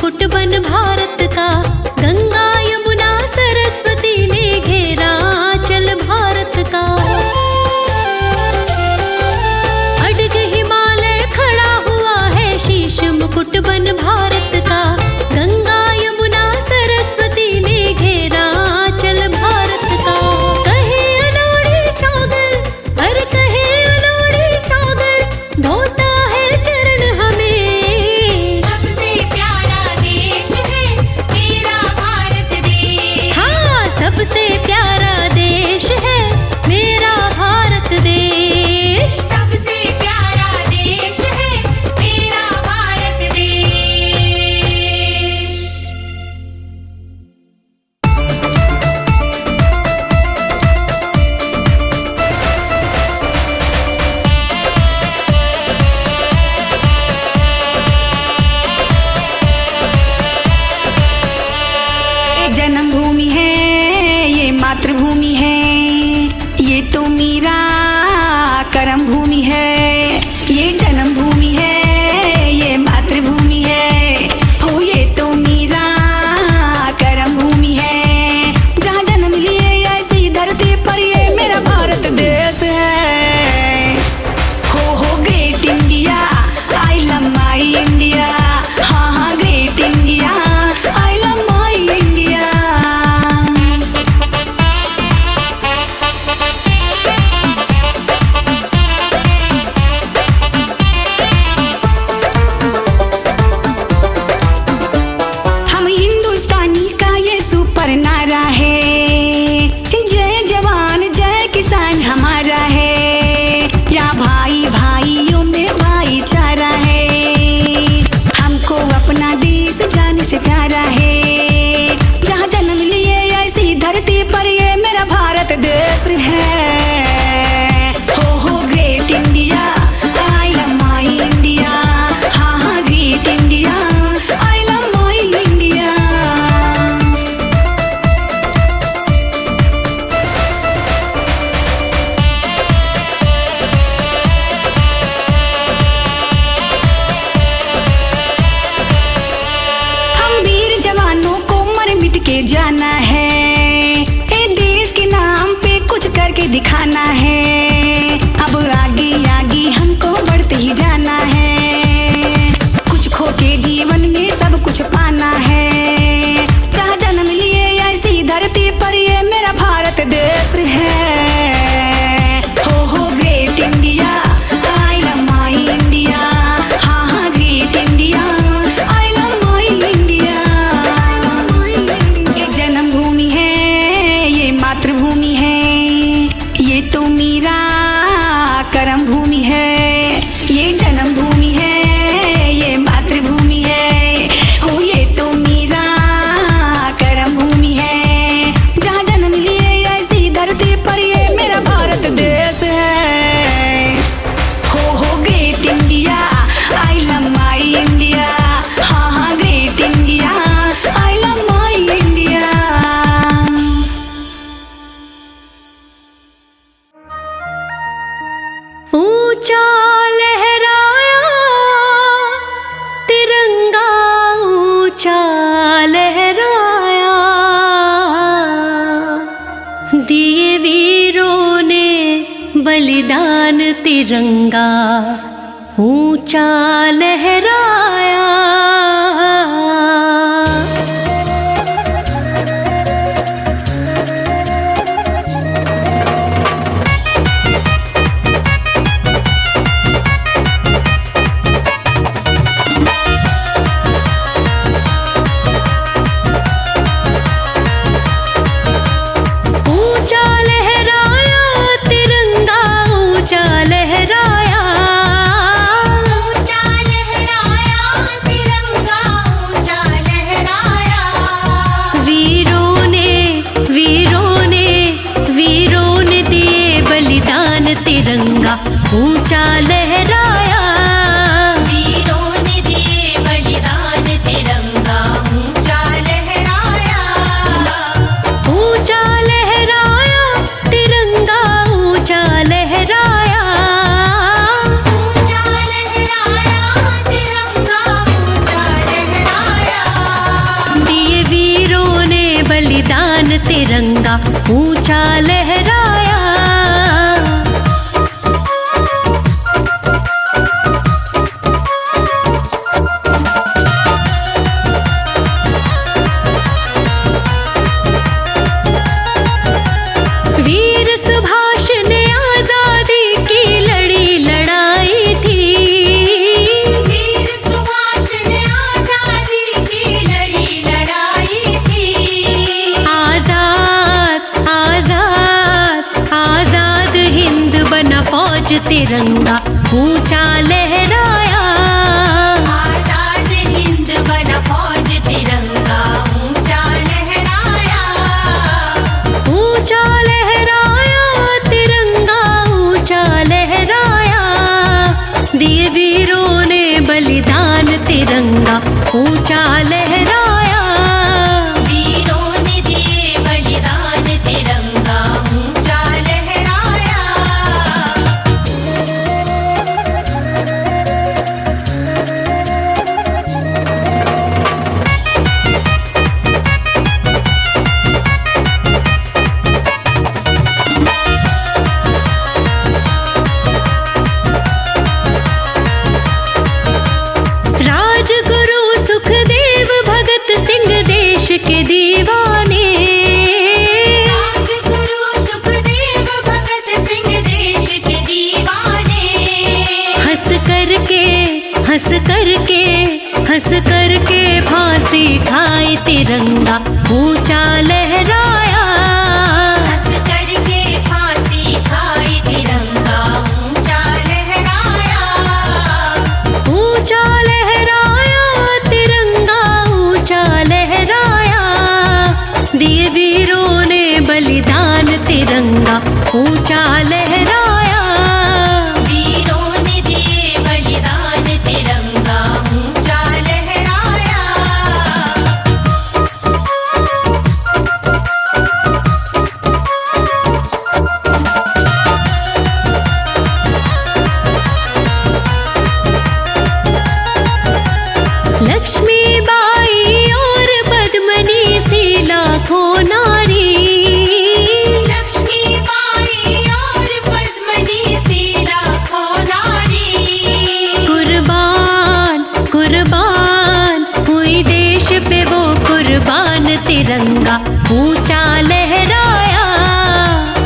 मुकुट बन भारत का, गंगा यमुना सरस्वती ने घेरा आंचल भारत का। अडग हिमालय खड़ा हुआ है शीश मुकुट बन भारत का, गंगा यमुना सरस्वती ने घेरा आंचल भारत का। कहे अनाड़ी सागर, अरे कहे अनाड़ी सागर, धोता है चरण हमें। सबसे प्यारा देश है मेरा भारत देश। हाँ, सबसे प्यारा देश है मेरा भारत देश। सबसे प्यारा देश है मेरा भारत देश। ये जन्मभूमि है, ये मातृभूमि है, ये तो मेरा कर्म भूमि है। ये जन्मभूमि है, ये मातृभूमि है, हो ये तो मेरा कर्म भूमि है। जहाँ जन्म लिए ऐसी धरती पर ये मेरा भारत देश है। हो great India, I love my India. हाँ हाँ great India, I love my India. हम हिंदुस्तानी का ये सुपर नारा है, जय जवान जय किसान हमारा है। या भाई भाइयों में भाईचारा है, हमको अपना देश जाने से प्यारा है। जहाँ जन्म लिए ऐसी धरती पर ये मेरा भारत देश है। हो great India, I love my India. हाँ हाँ great India, I love my India. हम वीर जवानों को मर मिट के जाना है, ए देश के नाम पे कुछ करके दिखाना है। अब आगे आगे हमको बढ़ते ही जाना है, कुछ खो के जीवन में सब कुछ पाना है। जहाँ जन्म लिए ऐसी धरती पर ये मेरा भारत देश है। हो great India, I love my India. हाँ हाँ great India, I love my India. ये जन्मभूमि है, ये मातृभूमि है, ये तो मेरा कर्म भूमि है। ये जन्मभूमि है, ये मातृभूमि है, हो ये तो मेरा कर्म भूमि है। जहाँ जन्म लिए ऐसी धरती पर ये मेरा भारत देश है। हो great India, I love my India. हाँ हाँ great India, I love my India. ऊंचा लहराया तिरंगा, ऊंचा लहराया, दिए वीरों ने बलिदान तिरंगा ऊंचा लहराया। ऊंचा लहराया तिरंगा, ऊंचा लहराया, ऊंचा लहराया बलिदान तिरंगा ऊंचा लहराया। वीर सुभाष ने आजादी की लड़ी लड़ाई थी। वीर सुभाष ने आजादी की लड़ी लड़ाई थी। आजाद आजाद आजाद हिंद बना फौज तिरंगा ऊंचा लहराया। आजाद हिंद बना फौज तिरंगा ऊंचा लहराया। ऊंचा लहराया तिरंगा ऊंचा लहराया। दिए वीरों ने बलिदान तिरंगा ऊंचा लहराया। वीरों ने दिए बलिदान तिरंगा ऊंचा लहराया। राजगुरु सुखदेव भगत सिंह देश के दीवाने। राजगुरु सुखदेव भगत सिंह देश के दीवाने। हंस करके हंस करके हंस करके फांसी खाई तिरंगा ऊंचा लहराया। हंस करके फांसी खाई तिरंगा ऊंचा लहराया। ऊंचा लहराया तिरंगा ऊंचा लहराया। दिए वीरों ने बलिदान तिरंगा ऊंचा लहराया। वीरों ने दिए बलिदान तिरंगा ऊंचा लहराया। लक्ष्मीबाई और पद्मनी सी लाखों नारी। लक्ष्मीबाई और पद्मनी सी लाखों नारी। कुर्बान कुर्बान हुई देश पे वो कुर्बान तिरंगा ऊंचा लहराया।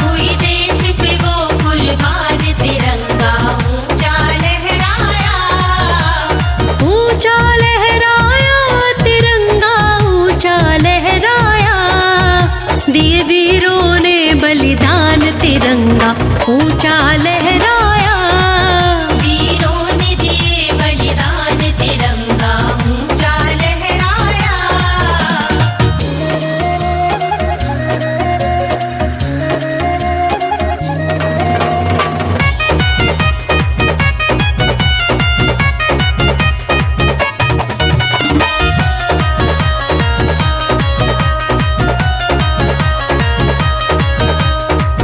हुई देश पे वो कुर्बान तिरंगा ऊंचा लहराया। ऊंचा लहराया तिरंगा ऊंचा लहराया। दिए वीरों ने बलिदान तिरंगा ऊंचा लहराया। वीरों ने दिए बलिदान तिरंगा ऊंचा लहराया।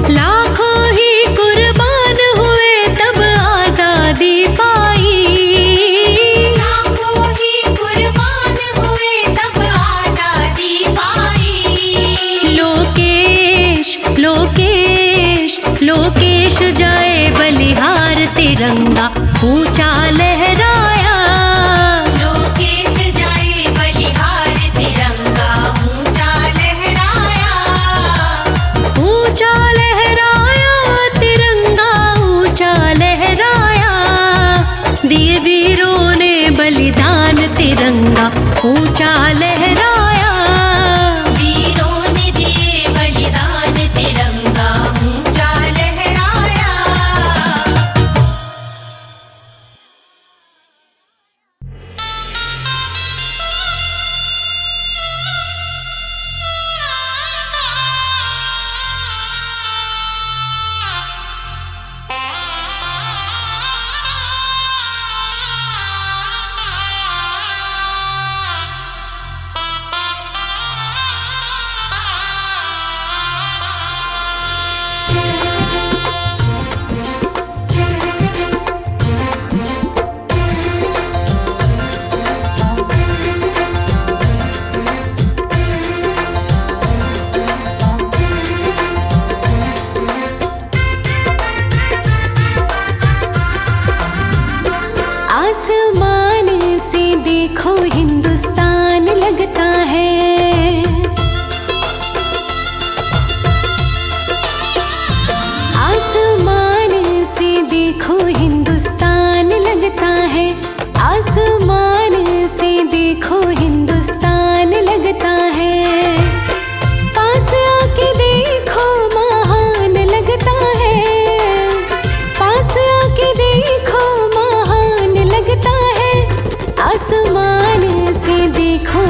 लाखों ही कुर्बान हुए तब आजादी पाई। लाखों ही कुर्बान हुए तब आजादी पाई। लोकेश लोकेश लोकेश जाए बलिहार तिरंगा ऊंचा लहराया। लोकेश जाए बलिहार तिरंगा ऊंचा लहराया। ऊंचा लहराया तिरंगा ऊंचा लहराया। दिए वीरों ने बलिदान तिरंगा ऊंचा लहराया। वीरों ने दिए बलिदान तिरंगा ऊंचा लहराया।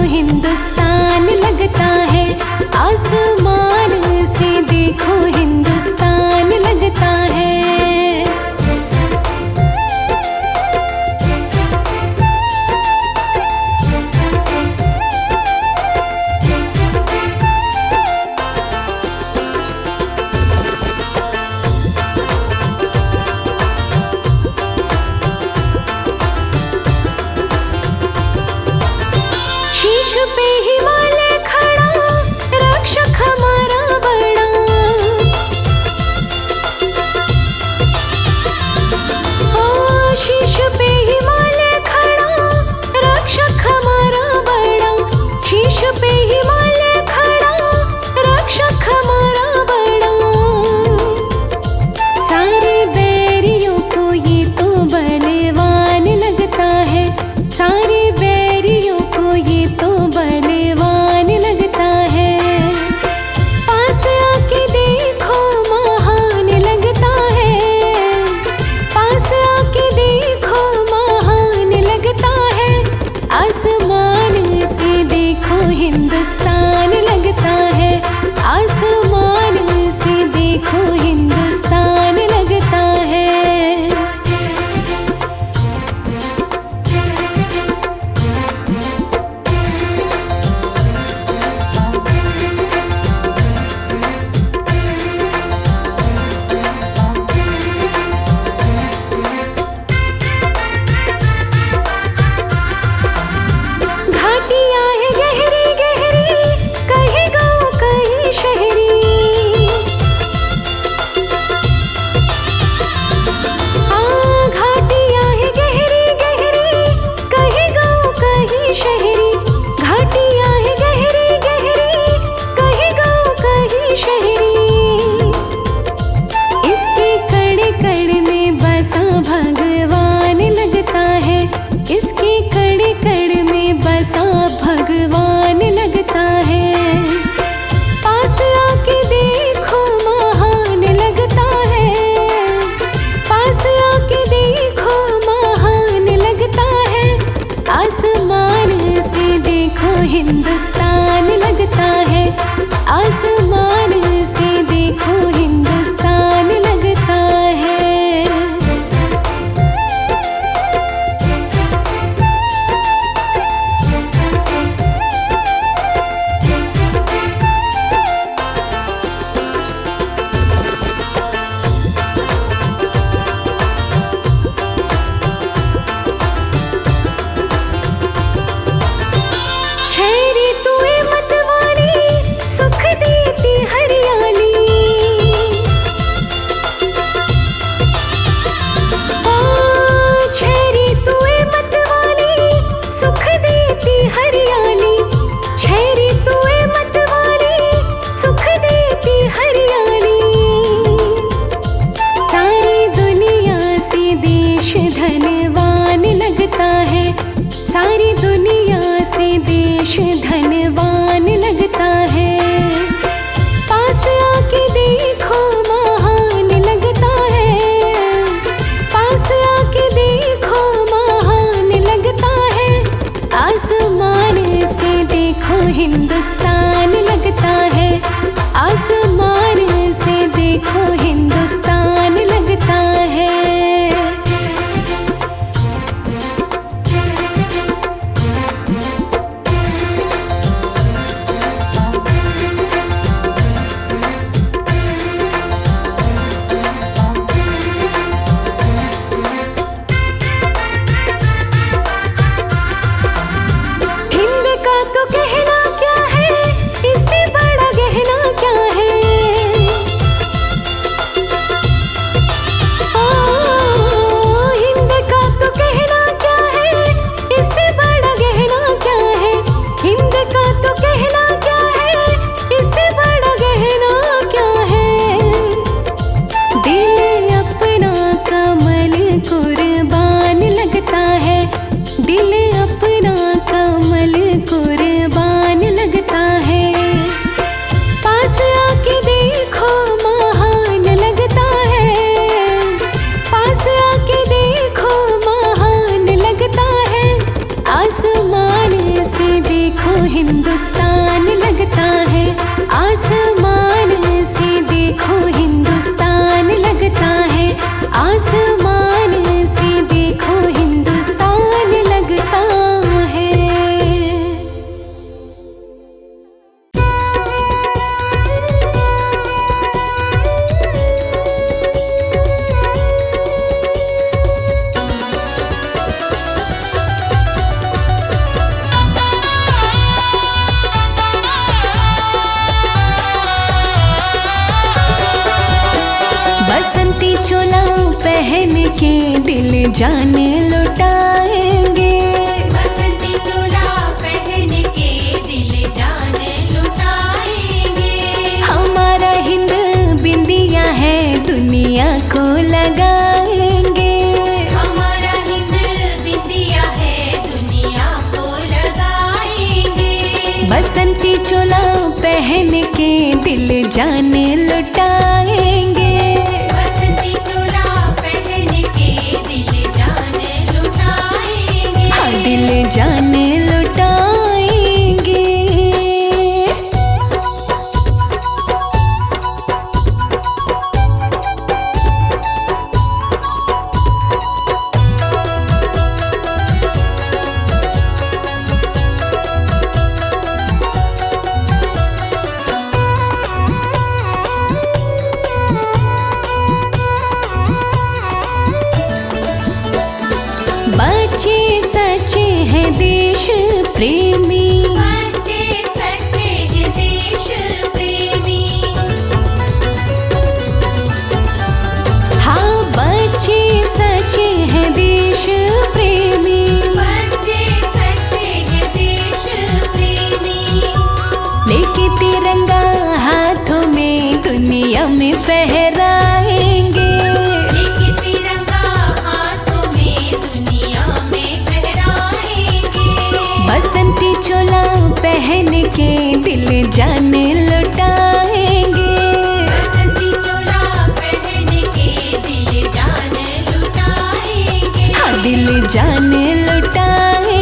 हिंदुस्तान लगता है, आसमान से देखो हिंदुस्तान लगता है। शीश पे हिमालय खड़ा, रक्षक हमारा बड़ा। ओ शीश पे हिमालय खड़ा, रक्षक हमारा बड़ा। शीश पे हिमालय खड़ा, रक्षक हमारा बड़ा। सारे बैरियों को ये तो बलवान लगता है, सारे बैरियों को ये तो बलवान लगता है। पास आके देखो महान लगता है, पास आके देखो महान लगता है। आसमान से देखो हिंदुस्तान लगता है, आसमान से देखो हिंदुस्तान लगता है। घाटियाँ है गहरी गहरी, कहीं गाँव कहीं शहरी। हाँ घाटियाँ है गहरी गहरी, कहीं गाँव कहीं शहरी। घाटियाँ है गहरी गहरी, कहीं गाँव कहीं शहरी। इसके कड़ कड़ में बसा भगवान लगता है, इसके कड़ कड़ में बसा भगवान लगता है। पास आके देखो महान लगता है, पास आके देखो महान लगता है। आसमान से देखो हिंदुस्तान लगता है, आसमान से देखो हिंदुस्तान लगता है। छैरी तुए मतवाली, सुख देती हरियाली। ओ छैरी तुए मतवाली, सुख देती हरियाली। छैरी तुए मतवाली, सुख देती हरियाली। सारी दुनिया से देश धनवान लगता है, सारी दुनिया से देश धनवान लगता है। पास आके देखो महान लगता है, पास आके देखो महान लगता है। आसमान से देखो हिंदुस्तान लगता है, आसमान से देखो हिंदुस्तान लगता है। हिंद का तो कहना क्या है, हिंदुस्तान लगता है, आसमान से देखो हिंदुस्तान लगता है, आसमान से देखो हिंदुस्तान लगता है। बसंती चोला पहन के दिल जान लुटाएंगे, बसंती चोला पहन के दिल जान लुटाएंगे। हमारा हिंद बिंदिया है दुनिया को लगाएंगे, हमारा हिंद बिंदिया है दुनिया को लगाएंगे। बसंती चोला पहन के दिल जान लुटाएंगे, बसंती चोला पहन के दिल जान लुटाएंगे। हाँ दिल जान लुटाएंगे। बच्चे सच्चे हैं देश प्रेमी, बच्चे सच्चे हैं देश प्रेमी। हाँ बच्चे सच्चे हैं देश प्रेमी, बच्चे सच्चे हैं देश प्रेमी। लेके तिरंगा हाथों में दुनिया में फहराएंगे, लेके तिरंगा हाथों में दुनिया में फहराएंगे। बसंती चोला पहन के दिल जान लुटाएंगे, बसंती चोला पहन के दिल जान लुटाएंगे। हाँ दिल जान लुटाएंगे।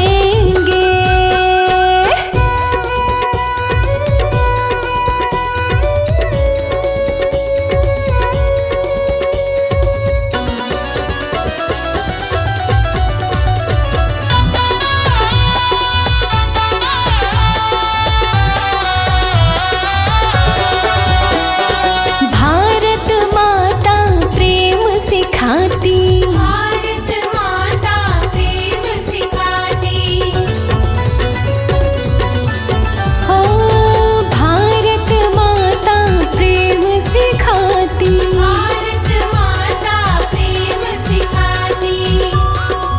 भारत माता प्रेम सिखाती, भारत माता प्रेम सिखाती। हो भारत माता प्रेम सिखाती, भारत माता प्रेम सिखाती।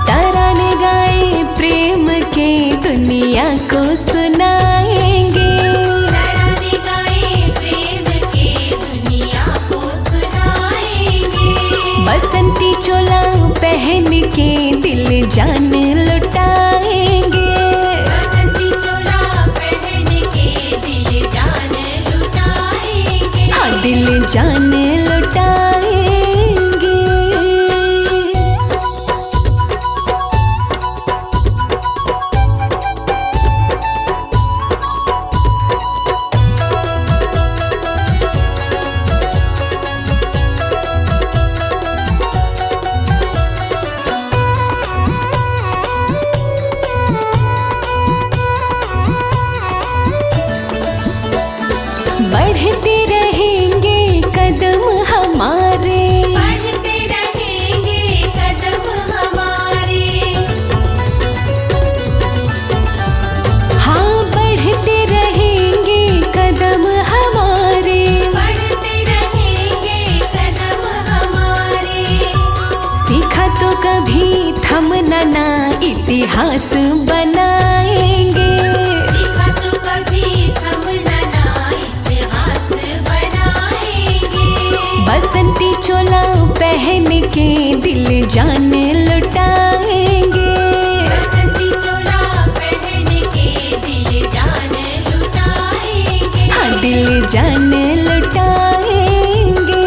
तराने गाए प्रेम के दुनिया को सुनाएंगे, तराने गाए प्रेम के दुनिया को सुनाएंगे। बसंती चोला पहन के दिल जान लुटाएंगे, बसंती चोला पहन के दिल जान लुटाएंगे। हाँ दिल जान लुटाएंगे। बढ़ते रहेंगे कदम हमारे, बढ़ते रहेंगे कदम हमारे। हाँ बढ़ते रहेंगे कदम हमारे, बढ़ते रहेंगे कदम हमारे। सीखा तो कभी थमना ना इतिहास बनाएंगे, सीखा तो कभी थमना ना इतिहास बनाएंगे। बसंती चोला पहन के दिल जान लुटाएंगे, बसंती चोला पहन के दिल जान लुटाएंगे। हाँ दिल जान लुटाएंगे।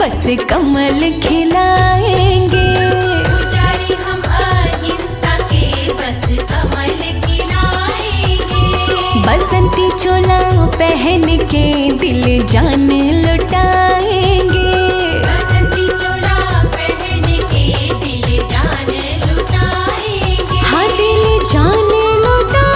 बस कमल खिलाएंगे। पुजारी हम अहिंसा के बस कमल खिलाएंगे। बसंती चोला पहन के दिल जान लुटाएंगे। बसंती चोला पहन के दिल जान लुटाएंगे। हाँ दिल जान लुटाएंगे।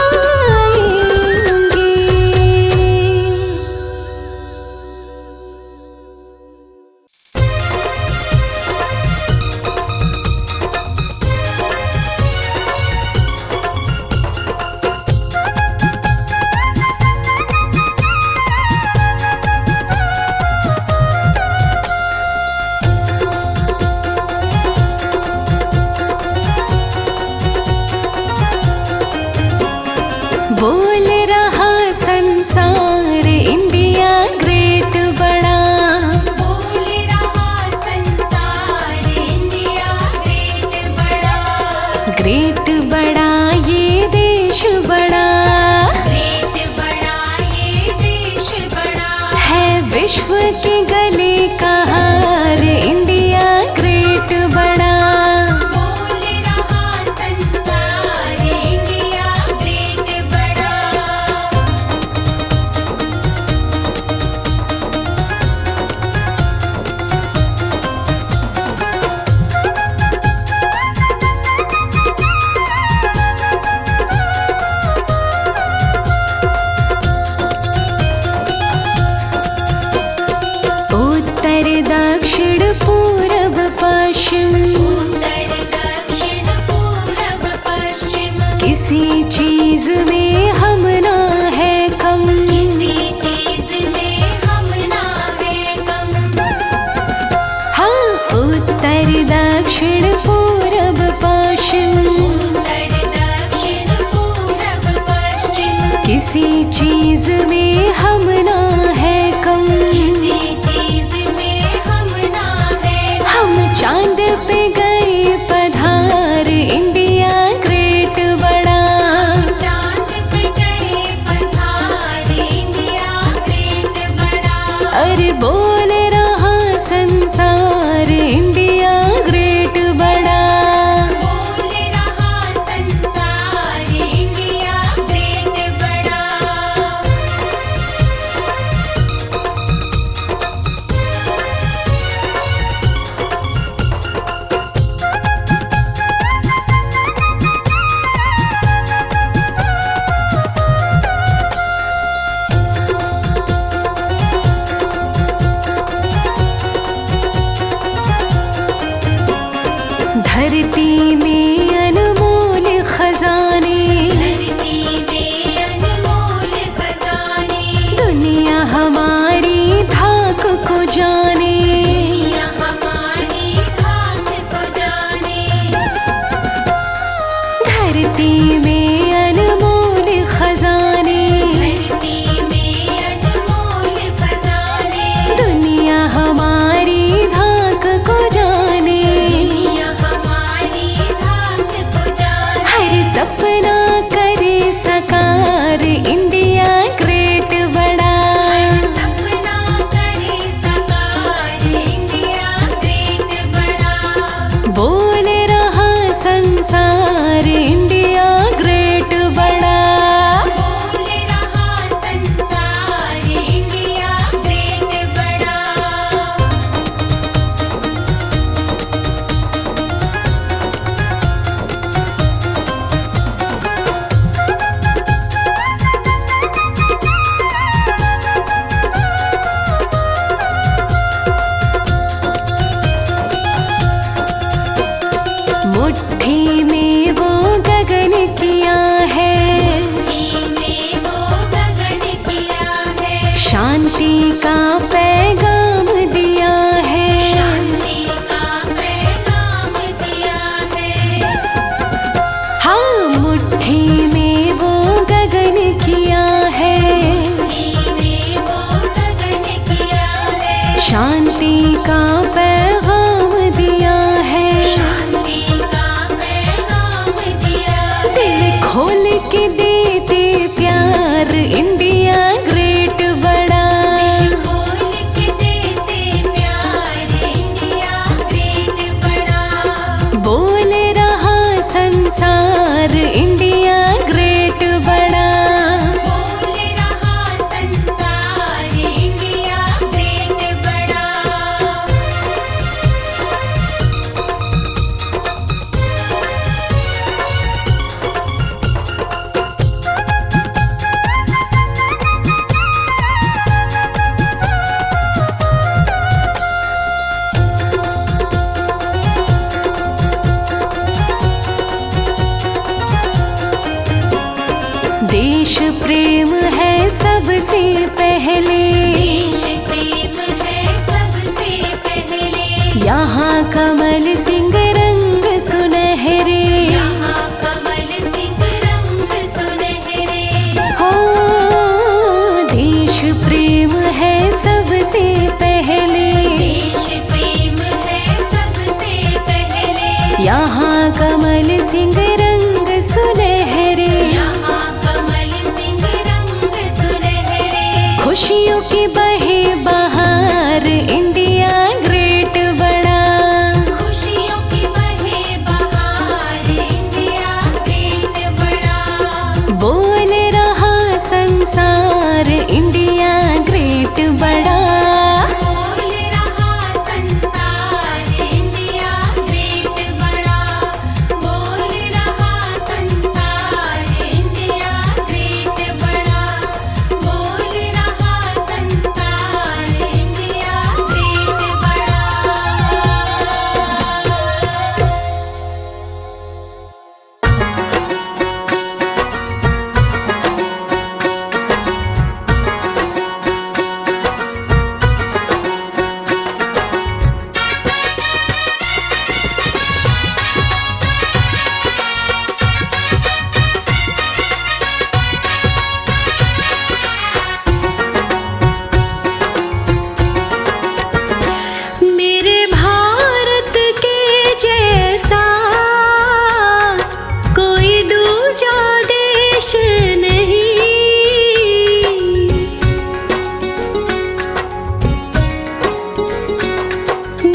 बोल रहा संसार इंडिया ग्रेट बड़ा। बोल रहा संसार इंडिया ग्रेट बड़ा। ग्रेट बड़ा ये देश बड़ा। ग्रेट बड़ा ये देश बड़ा। है विश्व के गले का हार इंडिया ग्रेट बड़ा। बोल रहा संसार इंडिया ग्रेट बड़ा। उत्तर दक्षिण पूरब पश्चिम उत्तर दक्षिण पूरब पश्चिम। किसी चीज में हम ना है कम। किसी चीज में हम ना है कम। हाँ उत्तर दक्षिण पूरब पश्चिम उत्तर दक्षिण पूरब पश्चिम। किसी चीज में हम ना है कम। किसी चीज में हम ना है कम। हम चांद पे गए पधार इंडिया ग्रेट बड़ा। चांद पे गए पधार इंडिया ग्रेट बड़ा। अरे बोल रहा संसार इंडिया ग्रेट बड़ा। बोल रहा संसार इंडिया ग्रेट बड़ा। धरती में अनमोल खजाने। धरती में अनमोल खजाने। दुनिया हमारी धाक को जाने। दुनिया हमारी खाक को जाने। धरती में अनमोल खजाने। धरती में अनमोल खजाने। दुनिया हमारी धाक को जाने। दुनिया हमारी खाक को जाने। हर सपना करे साकार इंडिया ग्रेट बड़ा। सपना करे साकार इंडिया ग्रेट बड़ा। बोल रहा संसार इंडिया ग्रेट बड़ा। बोल रहा संसार इंडिया ग्रेट बड़ा। मुट्ठी में वो गगन किया है। में वो गगन किया है। शांति का पैगाम दिया है। शांति का पैगाम दिया है। हाँ मुट्ठी में वो गगन किया है। में वो गगन किया है। शांति का पैगाम दिया है। शांति का पैगाम दिया है। दिल खोल के देते प्यार इंडिया ग्रेट बड़ा। खोल के देते प्यार पहले, देश प्रेम है सबसे पहले, यहाँ कमल सिंह रंग सुनहरे, यहाँ कमल सिंह रंग सुनहरे, हो देश प्रेम है सबसे पहले, देश प्रेम है सबसे पहले, यहाँ कमल सिंह रंग सुनहरे, यहाँ कमल सिंह रंग सुनहरे, खुशियों की बहे बहार, इंडिया ग्रेट बड़ा, खुशियों की बहे बहार, इंडिया ग्रेट बड़ा, बोल रहा संसार, इंडिया ग्रेट बड़ा, बोल रहा संसार, इंडिया ग्रेट बड़ा, बोल रहा संसार, इंडिया ग्रेट बड़ा, बोल रहा संसार, इंडिया ग्रेट बड़ा। मेरे भारत के जैसा कोई दूजा देश नहीं,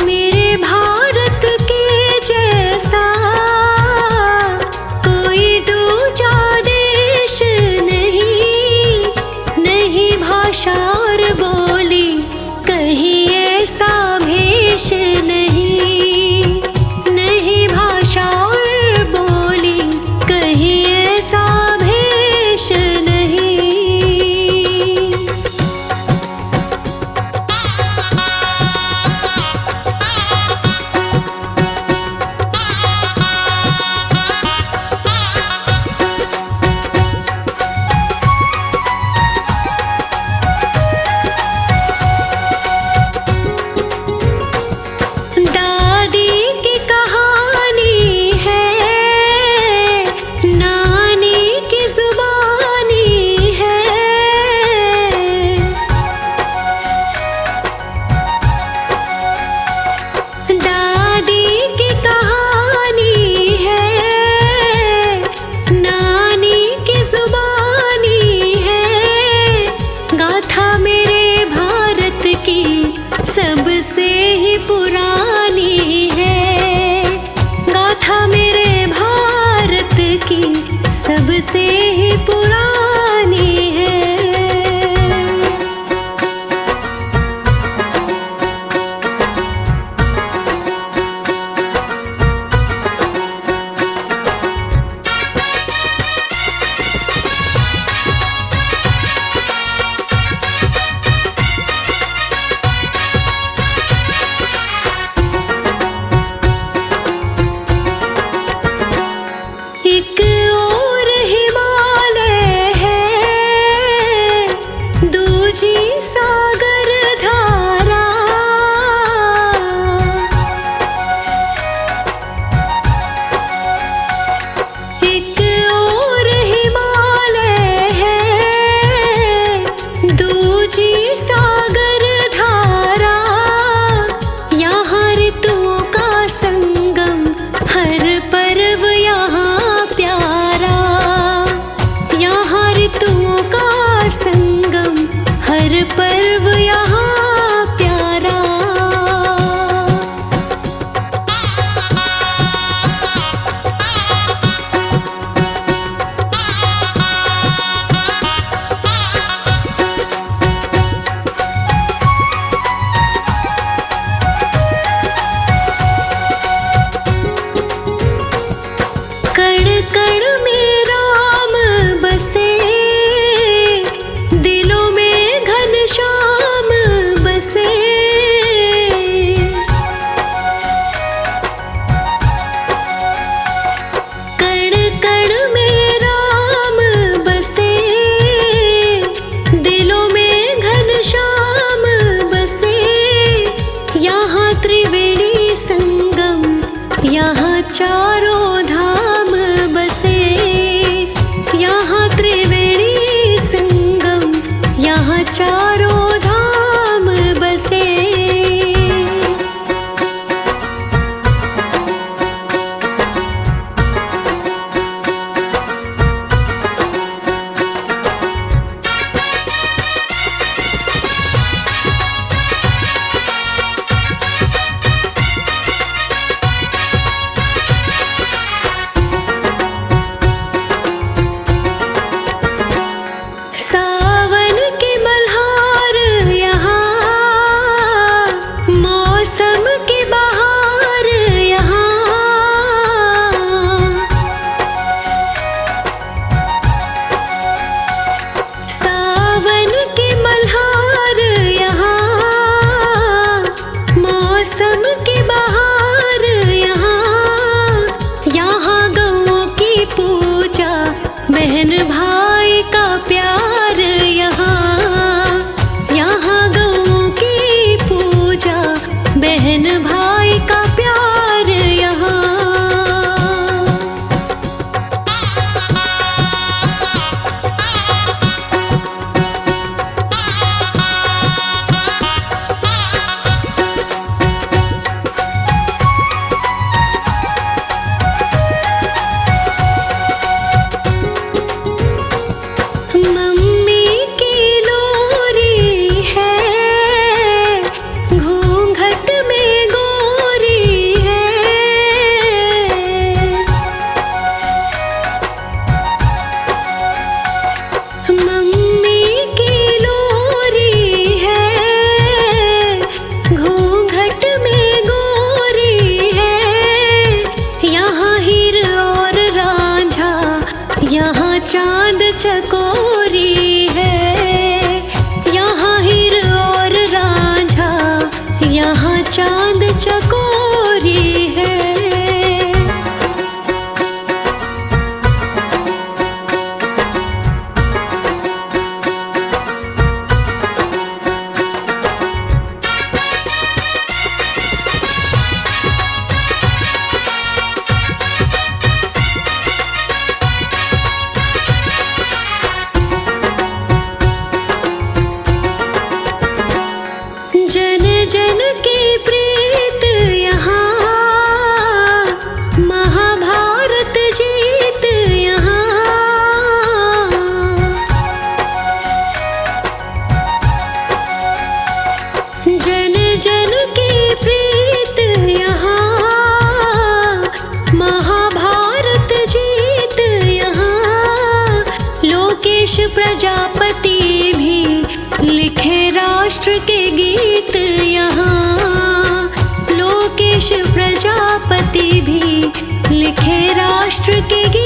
मेरे भारत के जैसा कोई दूजा देश नहीं, नहीं भाषा और बोली कहीं ऐसा भेष नहीं, नहीं भाषा और बोली कहीं ऐसा भेष नहीं। यहाँ चारों धाम बसे। सावन के मल्हार यहाँ, मौसम की बहार यहाँ। सावन के मल्हार यहाँ, मौसम की बहार यहाँ। यहाँ गौओं की पूजा, बहन भाई का प्यार यहाँ। यहाँ गौओं की पूजा, बहन भाई का प्यार यहाँ। मम्मी की लोरी है, घूंघट में गोरी है। मम्मी की लोरी है, घूंघट में गोरी है। यहाँ हीर और रांझा, यहाँ चांद चकोरी है। यहाँ हीर और रांझा, यहाँ चांद चकोरी है। जन जन की प्रीत यहाँ, महाभारत जीत यहाँ। जन जन की प्रीत यहाँ, महाभारत जीत यहाँ। लोकेश प्रजापति भी लिखे राष्ट्र के गीत यहाँ। लोकेश प्रजापति भी लिखे राष्ट्र के गीत।